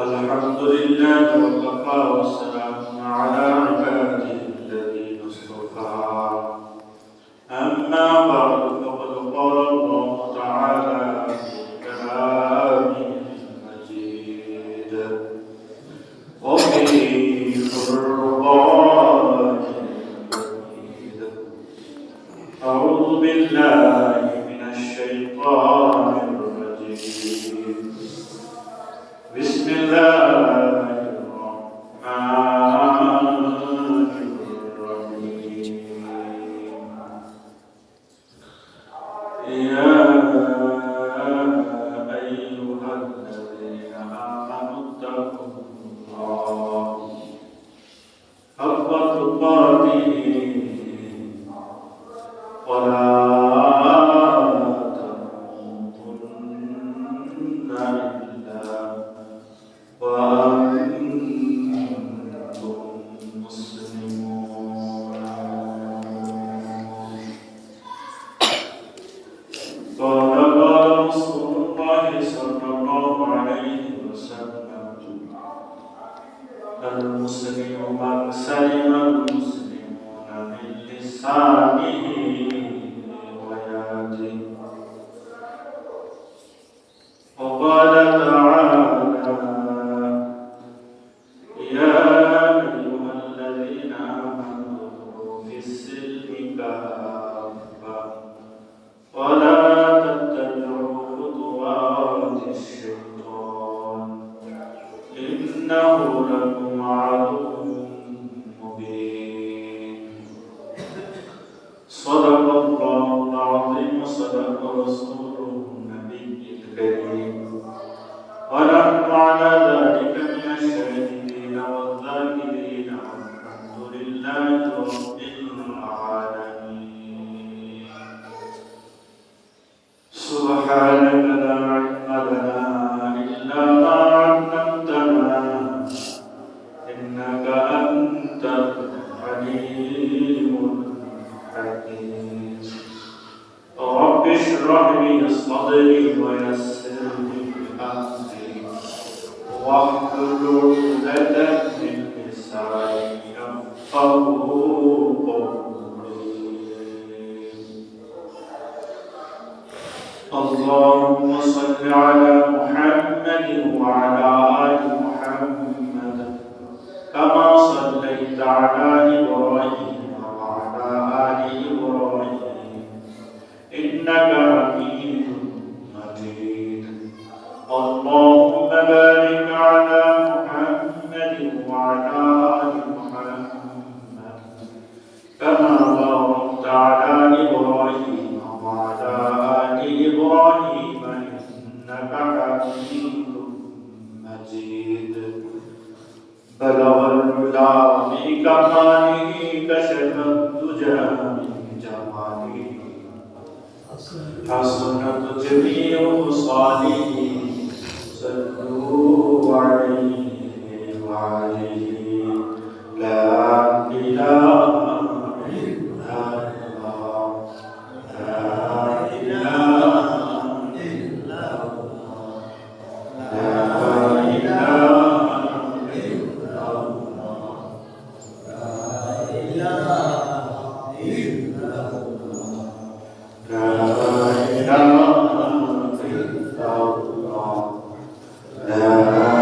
الحمد لله وكفى والسلام على عباده الذين اصطفى أما بعد فقد قال الله تعالى في كلامه المجيد وفي فرقانه المجيد أعوذ بالله من الشيطان الرجيم بسم الله الرحمن الرحيم يا أيها الذين آمنوا اتقوا الله حق تقاته ولا تموتن إلا وأنتم مسلمون قال رسول الله صلى الله عليه وسلم المسلم من سلم المسلمون من لسانه ويده وقال تعالى يا أيها الذين آمنوا ادخلوا في السلم كافة ولا تتبعوا خطوات الشيطان إنه لكم عدو مبين صدق الله العظيم وصدق رسوله النبي الكريم ونحن على ذلك من الشاهدين والذاكرين والحمد لله رب العالمين سبحانك لا علم لنا إلا ما علمتنا إنك أنت العليم الحكيم رب اشرح لي صدري ويسر لي أمري واحلل عقدة من لساني يفقهوا قولي اللهم صل على محمد وعلى آل محمد كما صليت على إبراهيم وعلى آل إبراهيم إنك حميد مجيد اللهم بارك على محمد وعلى آل محمد كما باركت على إبراهيم وعلى آل إبراهيم إنك حميد مجيد بلغ العلا بكماله كشف الدجى من جماله حسنت جميع خصاله صلوا عليه وعليه لا إله إلا الله لا إله إلا الله لا إله إلا الله لا إله إلا الله لا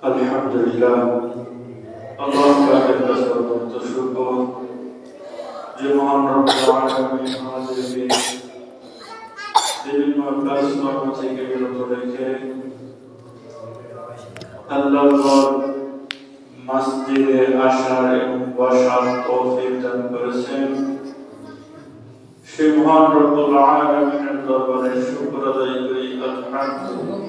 Alhamdulillah আল্লাহ পাকের কাছে অত্যন্ত শুকর যে মহান রব্বুল আলামিন আমাদেরকে বিভিন্ন কাজকর্ম থেকে বিরত রেখে আল্লাহর ঘর মসজিদে আসার এবং বসার তৌফিক দান করেছেন। সেই মহান রব্বুল আলামিনের দরবারে শুকর আদায় করি আলহামদুলিল্লাহ।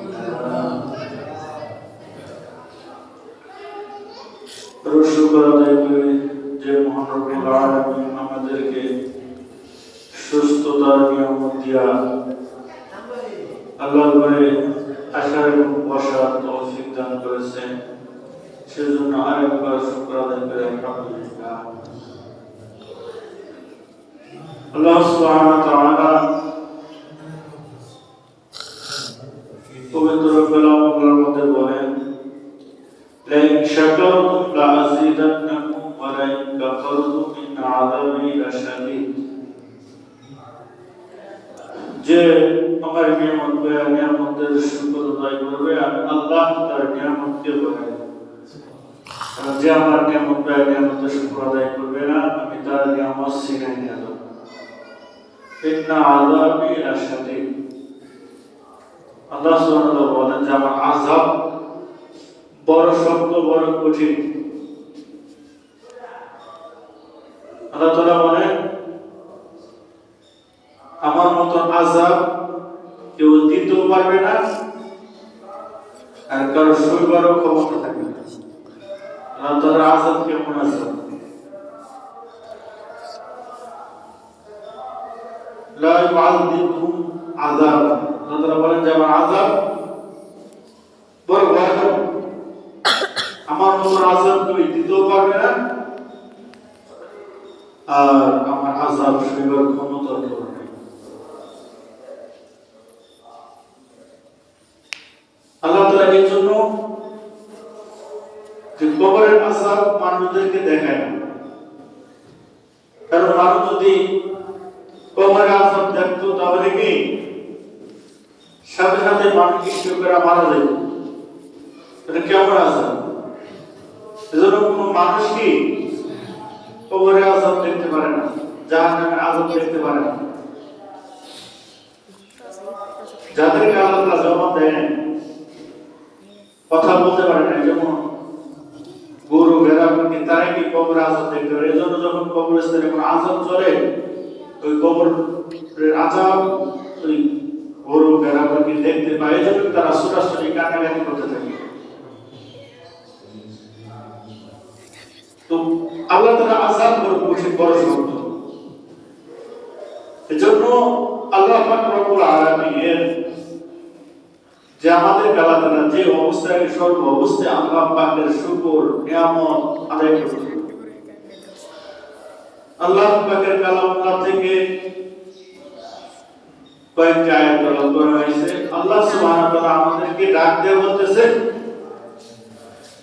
শুকর আদায় করি যে মহান রব্বুল আলামিন আমাদেরকে সুস্থতার নিয়ামত দিয়া আল্লাহর ঘরে আসার এবং বসার তৌফিক দান করেছেন। সেজন্য আরেকবার শুকর আদায় করি আলহামদুলিল্লাহ। আল্লাহ সুবহানাহু ওয়া তাআলা পবিত্র কালামুল্লাহর মধ্যে বলেন, লাইন শাকারতুম লাযিদান্নাকুম ওয়া লাইন কাফারতুম ইন আযাবি লাশাদীদ। যে আমার নিয়ামতের শুকর আদায় করবে, আমি আল্লাহ তার নিয়ামতকে বাড়াই দেব। আর যে আমার নিয়ামতের শুকর আদায় করবে না, আমি তার নিয়ামত ছিনিয়ে নিয়ে যাব। ইন্না আযাবি লাশাদীদ। আল্লাহ সুবহানাহু ওয়া তাআলা বলেন যে আমার আযাব বড় শক্ত, বড় কঠিন। আল্লাহ তাআলা বলেন আমার মতো আযাব কেউ দিতেও পারবে না, আর কারো সইবারও ক্ষমতা থাকবে না। আল্লাহ তাআলার আযাব কেমন আযাব? লা ইউআযিবুহুম আযাব। আল্লাহ তাআলা বলেন যে আমার আযাব বড় ভয়ানক, আমার মতো আযাব কেউ দিতেও পারবে না, আর আমার আযাব সইবার ক্ষমতা কেউ নেই। আল্লাহ তাআলা এই জন্য যে কবরের আযাব মানুষদেরকে দেখায় না, কারণ মানুষ যদি কবরের আযাব দেখতো তাহলে কি সাথে সাথে মানুষ ইচ্ছে করে মারা যেত। এটা কেমন আযাব? এজন্য কোনো মানুষ কি কবরের আযাব দেখতে পারে না, জাহান্নামের আযাব দেখতে পারে না। যাদেরকে আল্লাহ জবাব দেন, কথা বলতে পারে না, যেমন গরু ভেড়া পাখি, তারা কি কবরের আযাব দেখতে পারে। এজন্য যখন কবরস্থানে কোনো আযাব চলে, ওই কবরের আযাব ওই গরু ভেড়া পাখি দেখতে পায়, এজন্য তারা ছোটাছুটি কান্নাকাটি করতে থাকে। তো আল্লাহ তাআলা আযাব বড় শব্দ। এজন্য আল্লাহ পাক রব্বুল আলামিনের যে আমাদের আল্লাহ তাআলা যে অবস্থায় সর্ব অবস্থায় আল্লাহ পাকের শুকর নিয়ামত আদায় করতে, আল্লাহ পাকের কালামুল্লাহ থেকে কয়েকটি আয়াত তেলাওয়াত করা হয়েছে। আল্লাহ সুবহানাহু ওয়া তাআলা আমাদেরকে ডাক দিয়ে বলতেছেন,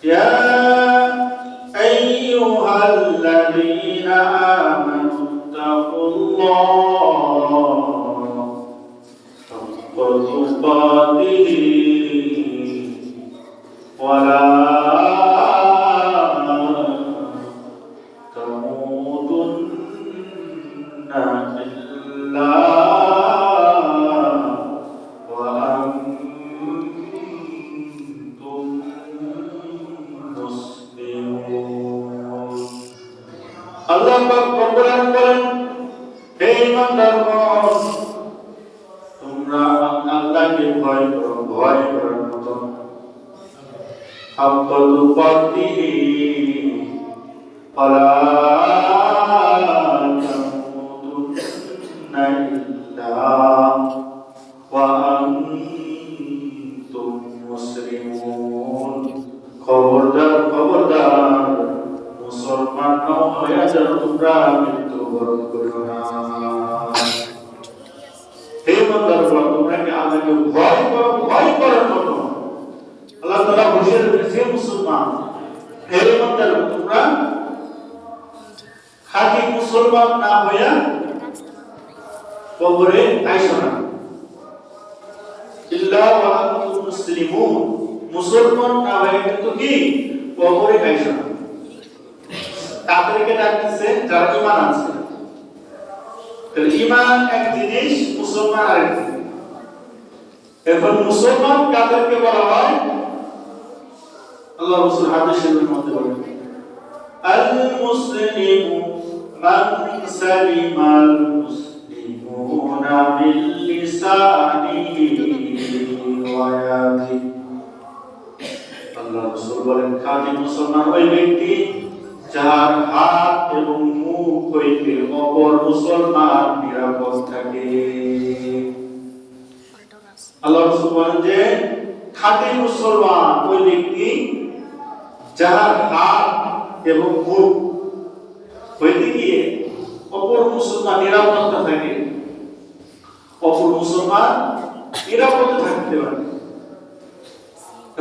ইয়া আইয়ুহাল্লাযীনা আমানু তাকুল্লাহ হাক্কা তুকাতিহি ওয়া লা তামুতুন্না ইল্লা আল্লাহ পাক রব্বুল আলামিন বলেন, হে ইমানদারগণ, তোমরা আল্লাহকে ভয় করো, ভয় করার মতো হাক্কা তুকাতিহি ওয়া লা তামুতুন্না ইল্লা ওয়া আনতুম মুসলিমুন। খবরদার, খবরদার, মুসলমান নাও হয়ে যেন তোমরা মৃত্যুবরণ করো না। হে বান্দারা, তোমরা কি আল্লাহকে ভয় করো, ভয় করার মতো। আল্লাহ তাআলা বলে হে মুসলমান, হে বান্দারা, তোমরা খাঁটি মুসলমান না হইয়া কবরে আইসো না। ইল্লা ওয়া আনতুম মুসলিমুন, মুসলমান না হয়ে কিন্তু কি কবরে আইসো না। কাদেরকে ডাকতেছে? যারা ঈমান আছে। তাহলে ঈমান এক জিনিস, মুসলমান আরেক জিনিস। এখন মুসলমান কাদেরকে বলা হয়? আল্লাহ রাসূল হাদিস শরীফের মধ্যে বলেন, আল মুসলিমু মান সালিমাল মুসলিমুনা মিন লিসানিহি ওয়া ইয়াদিহি। আল্লাহ রাসূল বলেন, খাঁটি মুসলমান ওই ব্যক্তি যার হাত এবং মুখ হইতে অপর মুসলমান নিরাপদ থাকে। আল্লাহ রাসূল বলেন যে খাঁটি মুসলমান ওই ব্যক্তি যার হাত এবং মুখ হইতে গিয়ে অপর মুসলমান নিরাপত্তা থাকে, অপর মুসলমান নিরাপদে থাকতে পারে।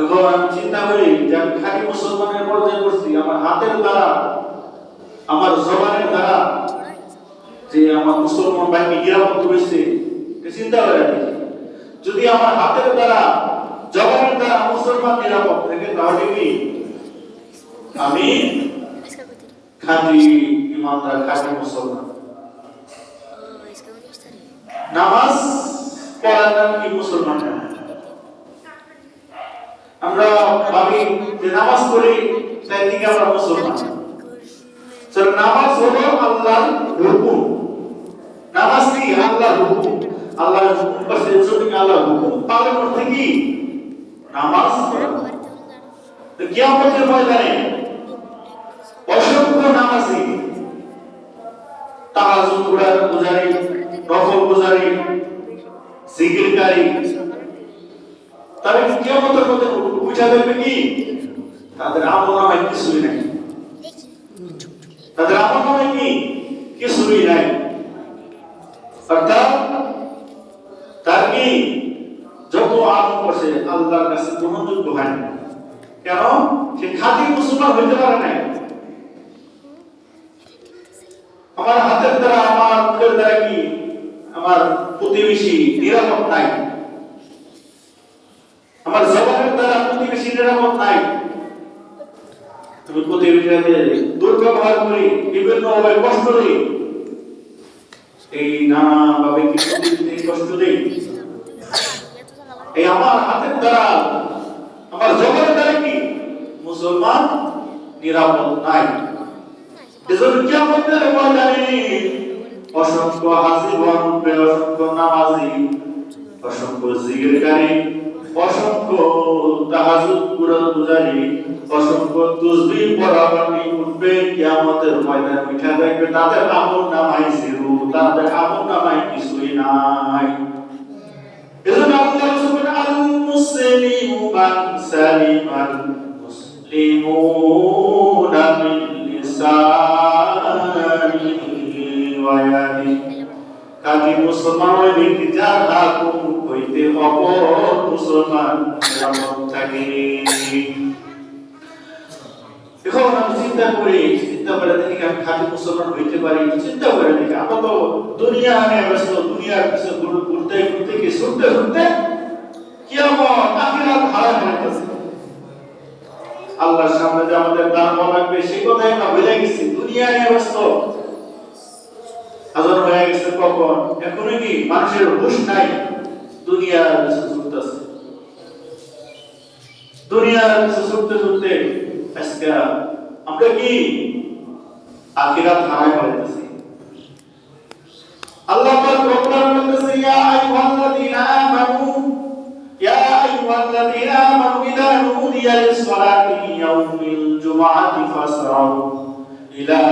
এখন আমি চিন্তা করি যে আমি খাঁটি মুসলমানের পর্যায়ে করছি, আমার হাতের দ্বারা, আমার জবানের দ্বারা যে আমার মুসলমান ভাইকে নিরাপদ করেছে, চিন্তা করে দেখি। যদি আমার হাতের দ্বারা, জবানের দ্বারা মুসলমান নিরাপদ থাকে, তাহলে কি আমি খাঁটি ইমানদার, খাঁটি মুসলমান। নামাজ পড়ার নাম কি মুসলমান? আমরা ভাবি যে নামাজ পড়ি তাই থেকে আমরা মুসলমান। নামাজ হলো আল্লাহর হুকুম। নামাজ কি আল্লাহর হুকুম, আল্লাহর হুকুম পাশে যদি আল্লাহর হুকুম পালন করতে কি নামাজ পড়া। কিয়ামতের ময়দানে অসংখ্য নামাজি, তাহাজ্জুদ পূজারী, নফল পূজারী, জিকিরকারী, তারা কিয়ামতের মধ্যে বুঝা দেবে কি তাদের আমলনামায় কিছুই নাই, তাদের আমলনামায় কি কিছুই নাই। অর্থাৎ তার কি যত আমল করছে আল্লাহর কাছে গ্রহণযোগ্য হয় না। কেন? সে খাঁটি মুসলমান হইতে পারে নাই। আমার হাতের দ্বারা, আমার মুখের দ্বারা কি আমার প্রতিবেশী নিরাপদ নাই, আমার জবানের দ্বারা প্রতিবেশী নিরাপদ নাই। তুমি প্রতিবেশীকে দুর্ব্যবহার করি, বিভিন্ন ভাবে কষ্ট দিই, এই নানা ভাবে কি কষ্ট দিই, এই আমার হাতের দ্বারা, আমার জবানের দ্বারা কি মুসলমান নিরাপদ নাই। এজন্য কিয়ামতের ময়দানে অসংখ্য হাজিগণ, অসংখ্য নামাজি, অসংখ্য জিকিরকারী, অসংখ্য তাহাজ্জুদ পূজারী, অসংখ্য তাসবিহ পড়াবানি উঠবে কিয়ামতের ময়দানে। উঠে দেখবে তাদের আমলনামায় জিরো, তাদের আমলনামায় কিছুই নাই। এজন্য আল্লাহ রাসূল আল মুসলিমু মান সালিমাল মুসলিমুনা মিন লিসানিহি ওয়া ইয়াদিহি। খাঁটি মুসলমান ওই ব্যক্তি যার হাত মুখ হইতে অপর মুসলমান নিরাপদ থাকে। এখন আমি চিন্তা করে দেখি আমি খাঁটি মুসলমান হইতে পারি। চিন্তা করে দেখি আমরা তো দুনিয়া নিয়ে ব্যস্ত, দুনিয়ার কিছু ঘুরতে ঘুরতে কি ছুটতে ছুটতে কিয়ামত আখিরাত হারাম হয়ে গেছে। আল্লাহর সামনে যে আমাদের দাঁড় লাগবে সেই কথাই আমরা ভুলে গেছি। দুনিয়া নিয়ে ব্যস্ত, হাজার হয়ে গেছে কখন, এখনো কি মানুষের হুঁশ নাই, দুনিয়ার কিছু ছুটতেছে, দুনিয়ার কিছু ছুটতে ছুটতে আজকে আমরা কি আখিরাত হারাই ফেলতেছি। আল্লাহ পাক কোরআন বলতেছে, ইয়া আইয়ুহাল্লাযীনা আমানু ইয়া আইয়ুহাল্লাযীনা আমানু ইযা নুদিয়া লিস-সালাতি ইয়াউমিল জুমআতি ফাসআউ ইলা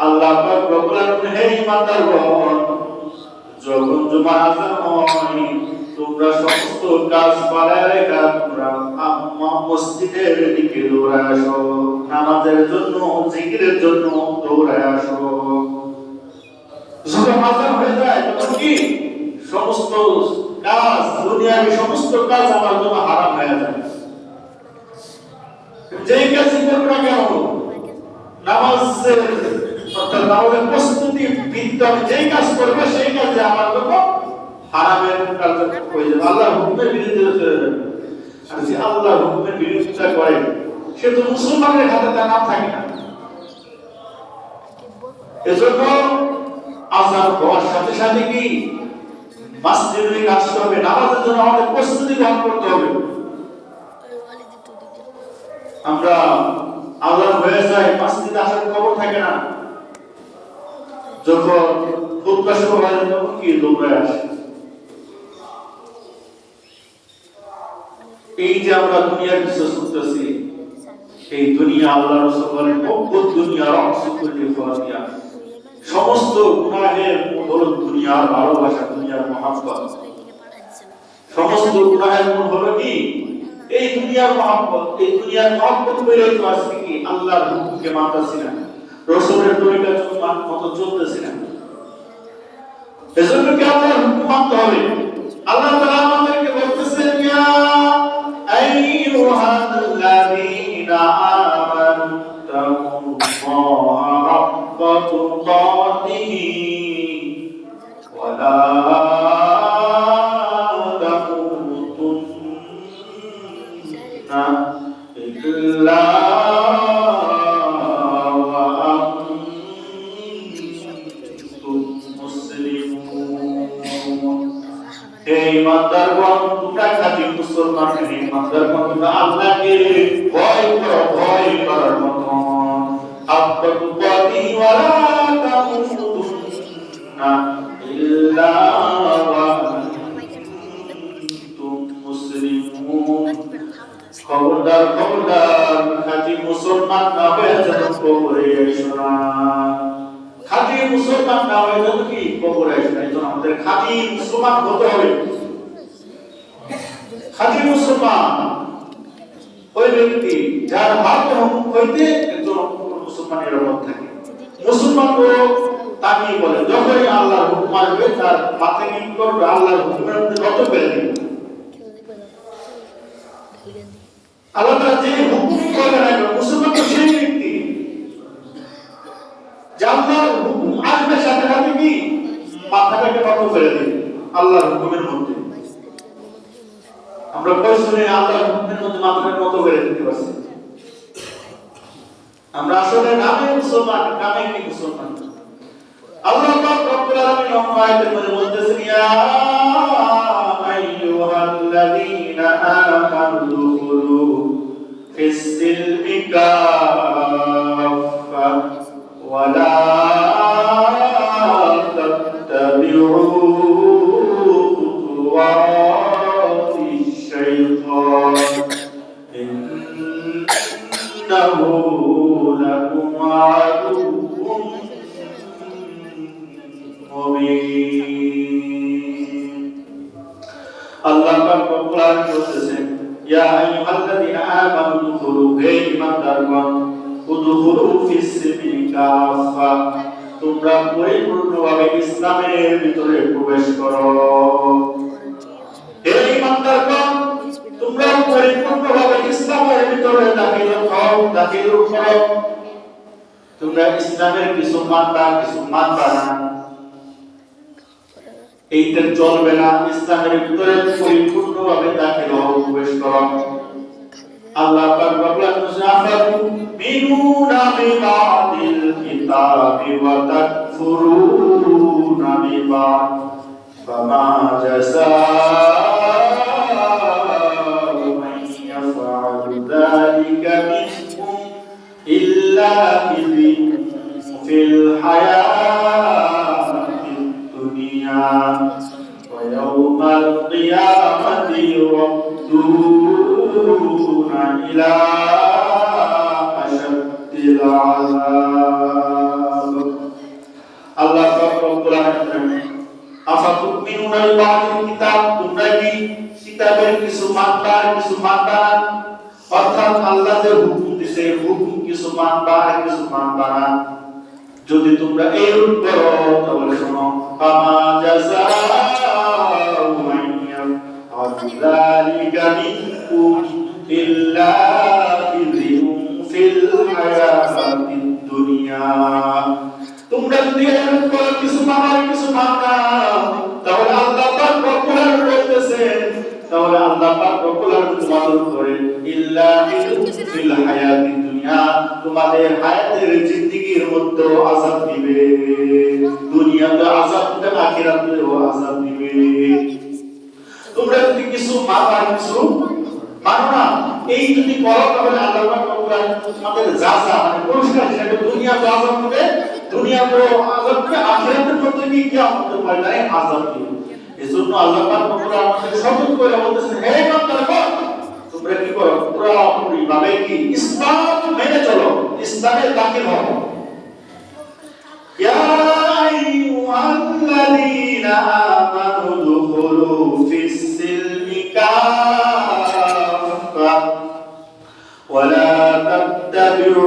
আল্লাহ পাক বলেন, হে ঈমানদারগণ, যখন জুমার আযান হয় তোমরা সমস্ত কাজ ফেলে রেখে তোমরা মসজিদের দিকে দৌড়ে আসো, নামাজের জন্য, জিকিরের জন্য দৌড়ে আসো। যখন আযান হয়ে যায় তখন কি সমস্ত কাজ, দুনিয়ার সমস্ত কাজ আমার জন্য হারাম হয়ে যায়। যেই কাজ করবে না কেন, নামাজের অর্থাৎ নামাজের প্রস্তুতি ভিত্তিতে যেই কাজ করবে সেই কাজে আমার জন্য হারামের কাজ হয়ে যাবে, আল্লাহর হুকুমের বিরুদ্ধে চলে যাবে। আর যে আল্লাহর হুকুমের বিরোধিতা করে সে তো মুসলমানের হাতে তার নাম থাকে না। এজন্য আযান হওয়ার সাথে সাথে কি মসজিদে আসতে হবে, নামাজের জন্য আমাদের প্রস্তুতি গ্রহণ করতে হবে। আমরা আযান হয়ে যায় মসজিদে আসার খবর থাকে না, যখন খুতবা শুরু হয় তখন কি দৌড়ে আসে। এই যে আমরা দুনিয়ার কিছু শুনতেছি, এই দুনিয়া আল্লাহ রাসূল বলেন বহুত দুনিয়া রাসূলুল্লাহ ফাতিয়া, সমস্ত গুনাহের মূল হলো দুনিয়ার ভালোবাসা, দুনিয়ার মহব্বত। সমস্ত গুনাহের মূল হলো কি এই দুনিয়ার মহব্বত। এই দুনিয়ার মহব্বত বের হইতে আসছে কি আল্লাহর হুকুমকে মানতেছি না, রাসূলের তরিকা মতো চলতেছি না। এজন্য কি আল্লাহর হুকুম মানতে হবে। আল্লাহ তাআলা আমাদেরকে বলতেছেন ইয়া আইয়ুহাল্লাযীনা আমানু তাকুল্লাহা হাক্কা তুকাতিহি ওয়া লা তামুতুন্না ইল্লা ওয়া আনতুম মুসলিমুন। হে ইমানদারগণ, তোমরা খাঁটি মুসলমান, হে ইমানদারগণ, তোমরা আল্লাহকে ভয় করো, ভয় করার মতো হাক্কা তুকাতিহি ওয়া লা তামুতুন্না ইল্লা ওয়া আনতুম মুসলিমুন। খবরদার খবরদার, খাঁটি মুসলমান না হয়ে যেন কবরে এসো না। খাঁটি মুসলমান না হয়ে যেন কি কবরে এসো না। এজন্য আমাদের খাঁটি মুসলমান হতে হবে। খাঁটি মুসলমান ওই ব্যক্তি যার হাত হুকুম হইতে একজন মুসলমান এরকম থাকে। মুসলমান তো তাকে বলে যখনই আল্লাহর হুকুম আসবে তার মাথা কি করবে, আল্লাহর হুকুমের মধ্যে নত করে দিবে। আল্লাহ তাআলা যে হুকুম করবেন না, মুসলমান তো সেই ব্যক্তি যে আল্লাহর হুকুম আসবে সাথে সাথে কি মাথাটাকে নত করে দিবে আল্লাহর হুকুমের মধ্যে। আমরা কয়জনে আল্লাহর হুকুমের মধ্যে মাথাটা নত করে দিতে পারছি? আমরা আসলে নামে মুসলমান, কামে কি মুসলমান? আল্লাহ পাক রব্বুল আলামিন অন্য আয়াতের মধ্যে বলতেছেন ইয়া আইয়ুহাল্লাযীনা আমানু দুখুলু ফিস-সিলমি কাফা ওয়া লা তাত্তাবিউ খুতুওয়াতিশ শাইতান ইন্নাহু লাকুম আদুউম মুবিন। আল্লাহ পাক রব্বুল আলামিন বলতেছেন ইয়া আইয়ুহাল্লাযীনা আমানু দুখুলু, হে ঈমানদারগণ, উদখুলু ফিস-সিলমি কাফা, তোমরা পরিপূর্ণভাবে ইসলামের ভিতরে প্রবেশ করো। হে ঈমানদারগণ, তোমরা পরিপূর্ণভাবে ইসলামের ভিতরে দাখিল হও, দাখিল হও। তোমরা ইসলামের কিছু মানবা, কিছু মানবা না, এইটা চলবে না। ইসলামের ভিতরে পরিপূর্ণভাবে দাখিল হও, প্রবেশ করো। আল্লাহ পাক রব্বুল আলামিন আফাতুমিনুনা বিবাদিল কিতাবি ওয়া তাকফুরুনা বিবাদ ফামা জাযাউ মান ইয়াফআলু যালিকা মিনকুম ইল্লা খিযুন ফিল হায়াতিদ দুনিয়া ওয়া ইয়াওমাল কিয়ামাতি ইউরাদ্দুনা ইলা আশাদ্দিল আযাব। আল্লাহ পাক রব্বুল আলামিন আফাতুমিনুনা বিবাদিল কিতাব, তোমরা কি কিতাবের কিছু মানবা, কিছু মানবা না? অর্থাৎ আল্লাহ যে হুকুম দিয়েছে হুকুম কিছু মানবা, কিছু মানবা না। যদি তোমরা এইরূপ করো তাহলে শোনো, ফামা জাযাউ মান ইয়াফআলু যালিকা মিনকুম ইল্লা খিযুন ফিল হায়াতিদ দুনিয়া। তোমরা যদি এরূপ করো, কিছু মানো, কিছু মানবা, তাহলে আল্লাহ পাক রব্বুল আলামিন বলতেছেন, তাহলে আল্লাহ পাক রব্বুল আলামিন তোমাদের উপরে ইল্লা ফিল হায়াতি দুনিয়া, তোমাদের হায়াতের জিন্দেগির মধ্যে আযাব দিবে, দুনিয়াতে আযাব দিবে, আখিরাতেও আযাব দিবে। তোমরা যদি কিছু মানো না, এই যদি করো তাহলে আল্লাহ পাক তোমাদের যাজা মানে পুরস্কার হিসেবে দুনিয়াতে আযাব দিবে, দুনিয়াতে আযাব দিবে, আখিরাতের মধ্যে কি কিয়ামতের ময়দানে আযাব দিবে। এজন্য আল্লাহ পাক আমাদের সতর্ক করে বলতেছেন, হে বান্দারা, তোমরা কি করো, পুরোপুরি ভাবে কি ইসলাম মেনে চলো, ইসলামে দাখিল হও। ইয়া আইয়ুহাল্লাযীনা আমানু দুখুলু ফিস সিলমি কাফা ওয়া লা তাত্তাবিউ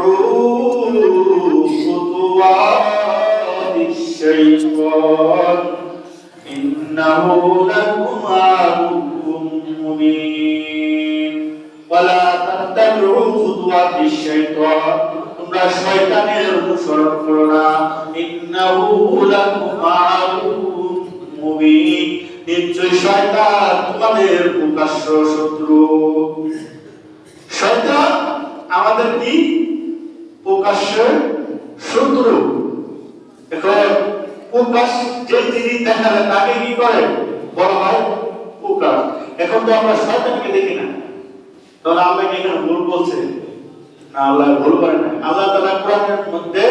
খুতুওয়াতিশ শাইতান ইন্নাহু লাকুম আদুউম মুবিন। ওয়া লা তাত্তাবিউ খুতুওয়াতিশ শাইতান, তোমরা শয়তানের অনুসরণ করো না। ইন্নাহু লাকুম আদুউম মুবিন, নিশ্চয় শয়তান তোমাদের প্রকাশ্য শত্রু। শয়তান আমাদের কি প্রকাশ্য শত্রু। এখন প্রকাশ যে জিনিস দেখা যায় তাকে কি করে বলা হয় প্রকাশ। এখন তো আমরা শয়তানকে দেখি না, তাহলে আল্লাহ কি এখানে ভুল বলছে? না, আল্লাহ ভুল করে না। আল্লাহ তাআলা কোরআনের মধ্যে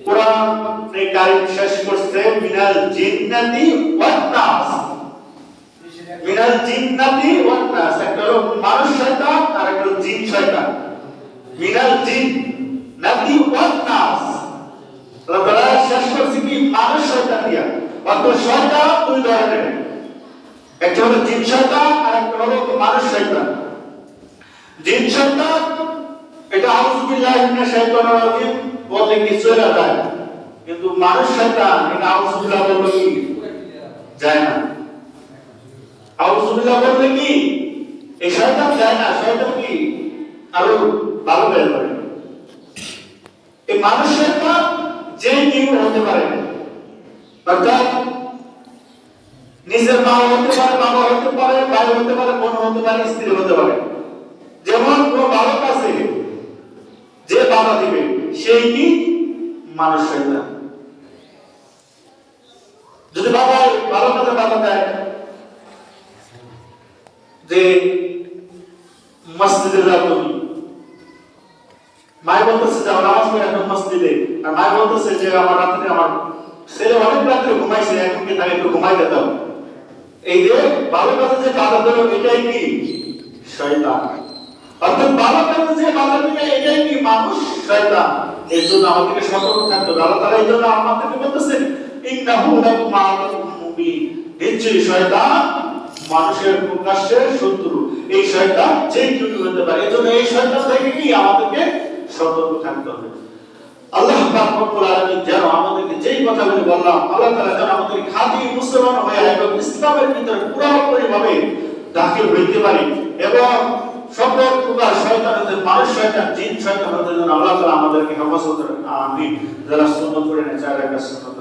কোরআনে কারীম শেষ করছে মিনাল জিন্নাতি ওয়ান নাস, মিনাল জিন্নাতি ওয়ান নাস, একটা হলো মানুষ শয়তান আর একটা হলো জিন শয়তান। মিনাল জিন্নাতি ওয়ান নাস, আল্লাহ তাআলা শেষ করছে কি মানুষ শয়তান দিয়া। অর্থাৎ শয়তান দুই ধরনের, একটা হলো জিন শয়তান আর একটা হলো মানুষ শয়তান। জিন শয়তান এটা আউযুবিল্লাহি মিনাশ শাইতানির রাজিম বলে কি চলে যায়, কিন্তু মানুষ শয়তান এটা আউযুবিল্লাহ বললে কি যায় না। আউযুবিল্লাহ বললে কি এই শয়তান যায় না, শয়তান কি আরো ভালো বের করে। এই মানুষ শয়তান যে কেউ হতে পারে, অর্থাৎ নিজের মা হতে পারে, বাবা হতে পারে, ভাই হতে পারে, বোন হতে পারে, স্ত্রী হতে পারে। যেমন কোনো ভালো কাজে যে বাধা দিবে সেই কি মানুষ শয়তান। যদি বাবা ভালো কাজে বাধা দেয়, যে মসজিদে যাও তুমি, মাই বলতেছে যাও নামাজ পড়ে এখন মসজিদে, আর মাই বলতেছে যে আমার রাত্রে আমার ছেলে অনেক রাত্রে ঘুমাইছে, এখন কি তাকে একটু ঘুমাইতে দাও। এই যে ভালো কাজে যে বাধা দেবে এটাই কি শয়তান। অর্থাৎ ভালো কাজে যে বাধা দেবে এটাই কি মানুষ শয়তান। এর জন্য আমাদেরকে সতর্ক থাকতে হবে। আল্লাহ তাআলা এই জন্য আমাদেরকে বলতেছেন ইন্নাহু লাকুম আদুউম মুবিন, নিশ্চয়ই শয়তান মানুষের প্রকাশ্যের শত্রু। এই শয়তান যে কেউ হতে পারে, এজন্য এই শয়তান থেকে কি আমাদেরকে সতর্ক থাকতে হবে। আল্লাহ পাক রব্বুল আলামিন যেন আমাদেরকে যেই কথাগুলো বললাম, আল্লাহ তাআলা যেন আমাদের খাঁটি মুসলমান হয়ে এবং ইসলামের ভিতরে পুরোপুরি ভাবে দাখিল হইতে পারি এবং সকল প্রকার শয়তান হতে, মানুষ শয়তান, জিন শয়তান হতে যেন আল্লাহ তাআলা আমাদেরকে হেফাজত করেন। আমিন। যারা সুন্নাত পড়ে না, যারা সুন্নাত